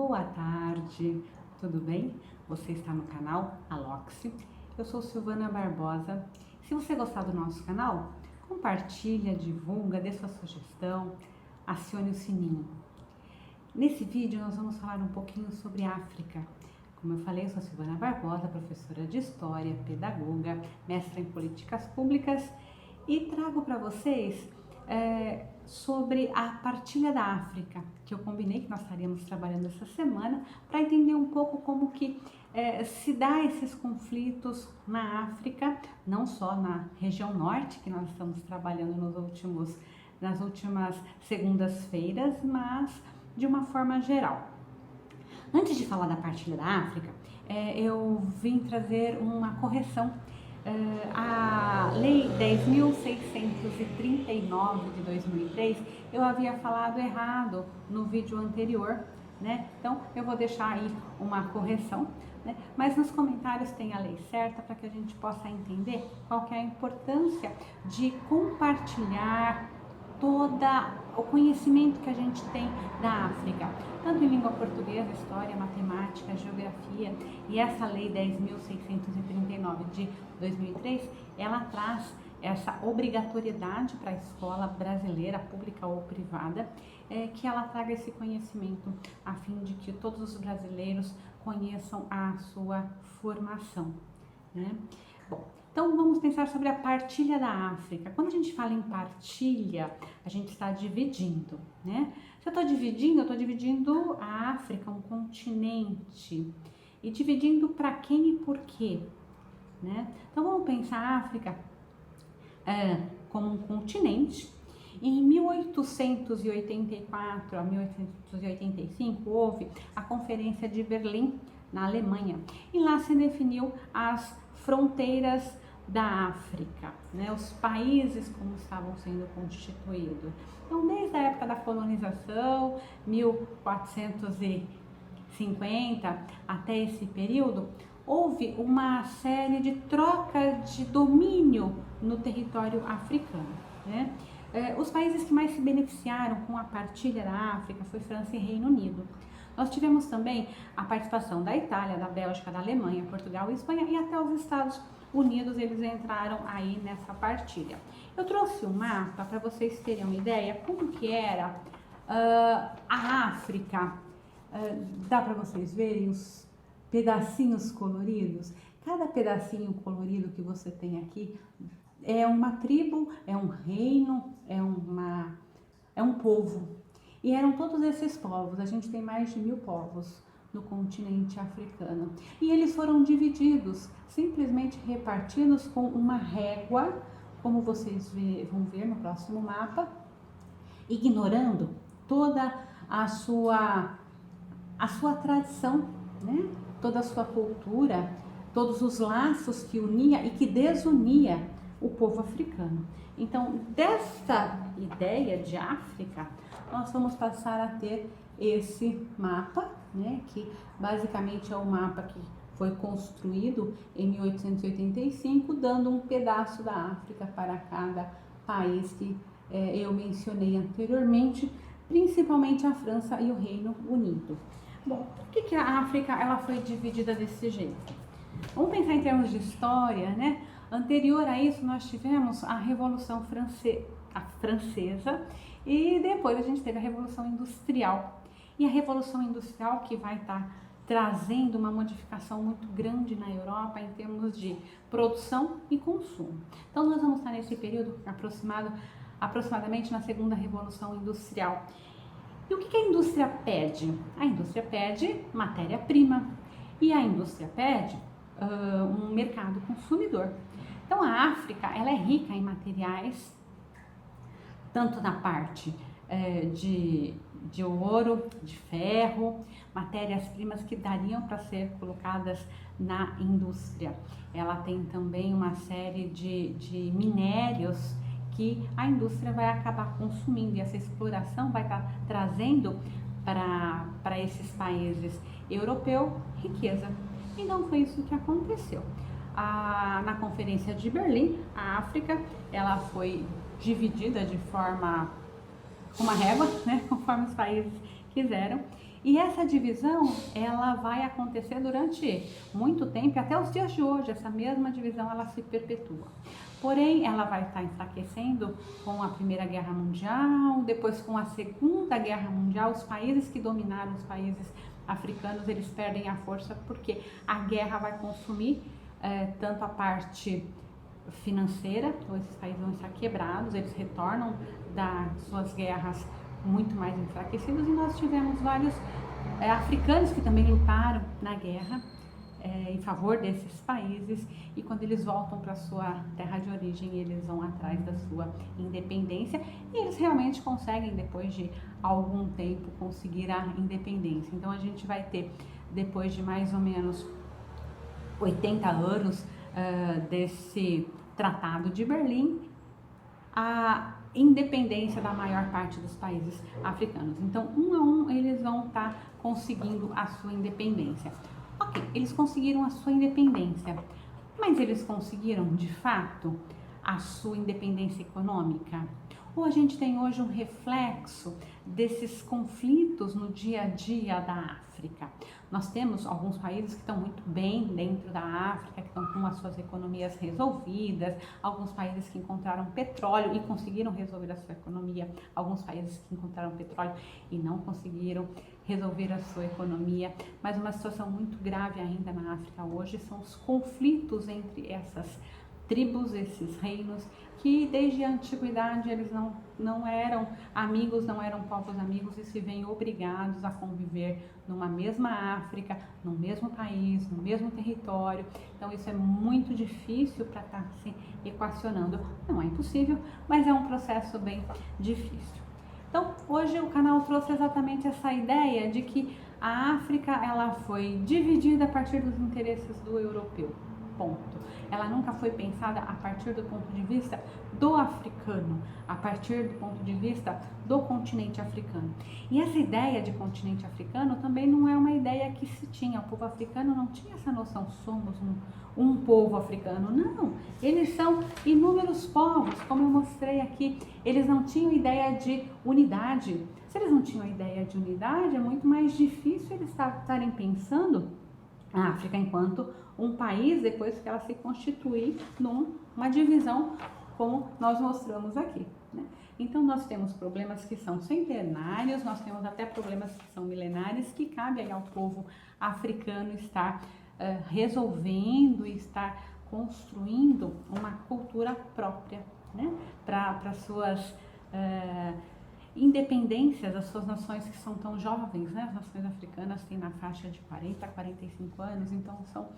Boa tarde, tudo bem? Você está no canal Aloxi. Eu sou Silvana Barbosa. Se você gostar do nosso canal, compartilha, divulga, dê sua sugestão, acione o sininho. Nesse vídeo nós vamos falar um pouquinho sobre África. Como eu falei, eu sou Silvana Barbosa, professora de História, pedagoga, mestra em Políticas Públicas e trago para vocês sobre a partilha da África, que eu combinei que nós estaríamos trabalhando essa semana para entender um pouco como que se dá esses conflitos na África, não só na região norte, que nós estamos trabalhando nas últimas segundas-feiras, mas de uma forma geral. Antes de falar da partilha da África, eu vim trazer uma correção. A Lei 10.639 de 2003, eu havia falado errado no vídeo anterior, né? Então eu vou deixar aí uma correção, né? Mas nos comentários tem a lei certa para que a gente possa entender qual que é a importância de compartilhar todo o conhecimento que a gente tem da África, tanto em língua portuguesa, história, matemática, geografia. E essa lei 10.639 de 2003, ela traz essa obrigatoriedade para a escola brasileira, pública ou privada, que ela traga esse conhecimento a fim de que todos os brasileiros conheçam a sua formação, né? Bom, então vamos pensar sobre a partilha da África. Quando a gente fala em partilha, a gente está dividindo, né? Se eu estou dividindo a África, um continente. E dividindo para quem e por quê, né? Então vamos pensar a África como um continente. Em 1884 a 1885 houve a Conferência de Berlim, na Alemanha, e lá se definiu as fronteiras da África, né? Os países como estavam sendo constituídos. Então, desde a época da colonização, 1450 até esse período, houve uma série de trocas de domínio no território africano, né? Os países que mais se beneficiaram com a partilha da África foi França e Reino Unido. Nós tivemos também a participação da Itália, da Bélgica, da Alemanha, Portugal e Espanha, e até os Estados Unidos, eles entraram aí nessa partilha. Eu trouxe um mapa para vocês terem uma ideia como que era a África. Dá para vocês verem os pedacinhos coloridos? Cada pedacinho colorido que você tem aqui é uma tribo, é um reino, é um povo. E eram todos esses povos. A gente tem mais de 1000 povos no continente africano. E eles foram divididos, simplesmente repartidos com uma régua, como vocês vão ver no próximo mapa, ignorando toda a sua tradição, né? Toda a sua cultura, todos os laços que unia e que desunia o povo africano. Então, dessa ideia de África, nós vamos passar a ter esse mapa, né, que basicamente é o mapa que foi construído em 1885, dando um pedaço da África para cada país que eu mencionei anteriormente, principalmente a França e o Reino Unido. Bom, por que a África ela foi dividida desse jeito? Vamos pensar em termos de história, né? Anterior a isso, nós tivemos a Revolução Francesa e depois a gente teve a Revolução Industrial. E a Revolução Industrial que vai estar trazendo uma modificação muito grande na Europa em termos de produção e consumo. Então nós vamos estar nesse período aproximadamente na segunda Revolução Industrial. E o que a indústria pede? A indústria pede matéria-prima e a indústria pede um mercado consumidor. Então a África ela é rica em materiais, tanto na parte de ouro, de ferro, matérias-primas que dariam para ser colocadas na indústria. Ela tem também uma série de minérios que a indústria vai acabar consumindo, e essa exploração vai estar trazendo para esses países europeus riqueza. E não foi isso que aconteceu. Na Conferência de Berlim, a África ela foi dividida de forma, uma régua, né, conforme os países quiseram, E essa divisão, ela vai acontecer durante muito tempo, até os dias de hoje, essa mesma divisão ela se perpetua. Porém, ela vai estar enfraquecendo com a Primeira Guerra Mundial, depois com a Segunda Guerra Mundial, os países que dominaram os países africanos, eles perdem a força porque a guerra vai consumir tanto a parte financeira, então esses países vão estar quebrados, eles retornam das suas guerras muito mais enfraquecidos, e nós tivemos vários africanos que também lutaram na guerra em favor desses países, e quando eles voltam para sua terra de origem, eles vão atrás da sua independência, e eles realmente conseguem, depois de algum tempo, conseguir a independência. Então a gente vai ter, depois de mais ou menos 80 anos desse Tratado de Berlim, a independência da maior parte dos países africanos. Então, um a um, eles vão estar conseguindo a sua independência. Ok, eles conseguiram a sua independência, mas eles conseguiram, de fato, a sua independência econômica? Ou a gente tem hoje um reflexo desses conflitos no dia a dia da África? Nós temos alguns países que estão muito bem dentro da África, que estão com as suas economias resolvidas, alguns países que encontraram petróleo e conseguiram resolver a sua economia, alguns países que encontraram petróleo e não conseguiram resolver a sua economia, mas uma situação muito grave ainda na África hoje são os conflitos entre essas tribos, esses reinos, que desde a antiguidade eles não eram amigos, não eram povos amigos, e se veem obrigados a conviver numa mesma África, no mesmo país, no mesmo território. Então isso é muito difícil para estar se equacionando. Não é impossível, mas é um processo bem difícil. Então hoje o canal trouxe exatamente essa ideia de que a África ela foi dividida a partir dos interesses do europeu. Ponto. Ela nunca foi pensada a partir do ponto de vista do africano, a partir do ponto de vista do continente africano. E essa ideia de continente africano também não é uma ideia que se tinha. O povo africano não tinha essa noção, somos um povo africano. Não, eles são inúmeros povos, como eu mostrei aqui. Eles não tinham ideia de unidade. Se eles não tinham ideia de unidade, é muito mais difícil eles estarem pensando a África enquanto um país, depois que ela se constituir numa divisão, como nós mostramos aqui, né? Então nós temos problemas que são centenários, nós temos até problemas que são milenares, que cabe aí ao povo africano estar resolvendo e estar construindo uma cultura própria, né? Para suas independências, as suas nações que são tão jovens, né? As nações africanas têm na faixa de 40 a 45 anos, então são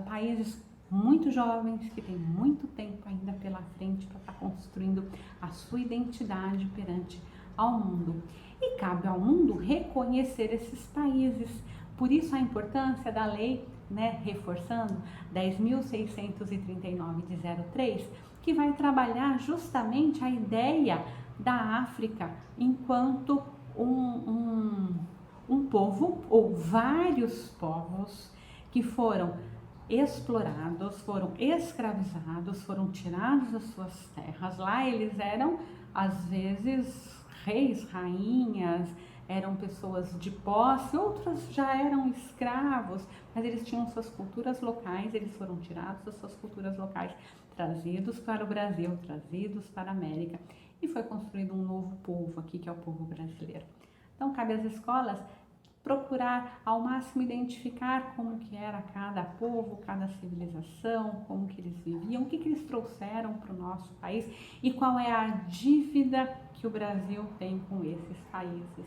países muito jovens que têm muito tempo ainda pela frente para estar construindo a sua identidade perante ao mundo. E cabe ao mundo reconhecer esses países. Por isso a importância da lei, né, reforçando, 10.639 de 03, que vai trabalhar justamente a ideia da África enquanto um povo ou vários povos que foram explorados, foram escravizados, foram tirados das suas terras. Lá eles eram, às vezes, reis, rainhas, eram pessoas de posse, outras já eram escravos, mas eles tinham suas culturas locais, eles foram tirados das suas culturas locais, trazidos para o Brasil, trazidos para a América, e foi construído um novo povo aqui, que é o povo brasileiro. Então, cabe às escolas procurar ao máximo identificar como que era cada povo, cada civilização, como que eles viviam, o que eles trouxeram para o nosso país e qual é a dívida que o Brasil tem com esses países.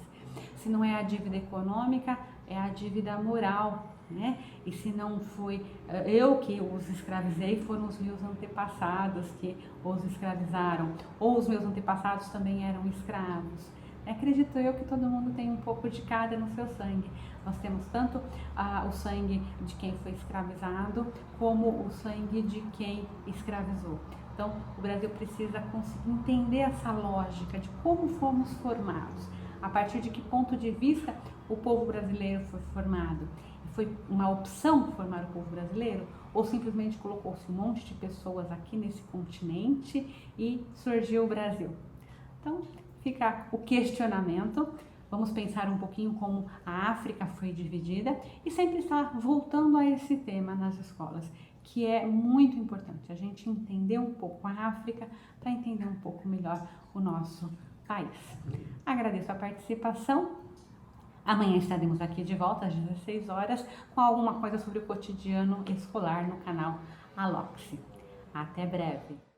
Se não é a dívida econômica, é a dívida moral, né? E se não foi eu que os escravizei, foram os meus antepassados que os escravizaram, ou os meus antepassados também eram escravos. Acredito eu que todo mundo tem um pouco de cada no seu sangue. Nós temos tanto o sangue de quem foi escravizado, como o sangue de quem escravizou. Então, o Brasil precisa conseguir entender essa lógica de como fomos formados, a partir de que ponto de vista o povo brasileiro foi formado. Foi uma opção formar o povo brasileiro? Ou simplesmente colocou-se um monte de pessoas aqui nesse continente e surgiu o Brasil? Então, fica o questionamento. Vamos pensar um pouquinho como a África foi dividida e sempre estar voltando a esse tema nas escolas, que é muito importante a gente entender um pouco a África para entender um pouco melhor o nosso país. Agradeço a participação. Amanhã estaremos aqui de volta às 16 horas com alguma coisa sobre o cotidiano escolar no canal Aloxi. Até breve!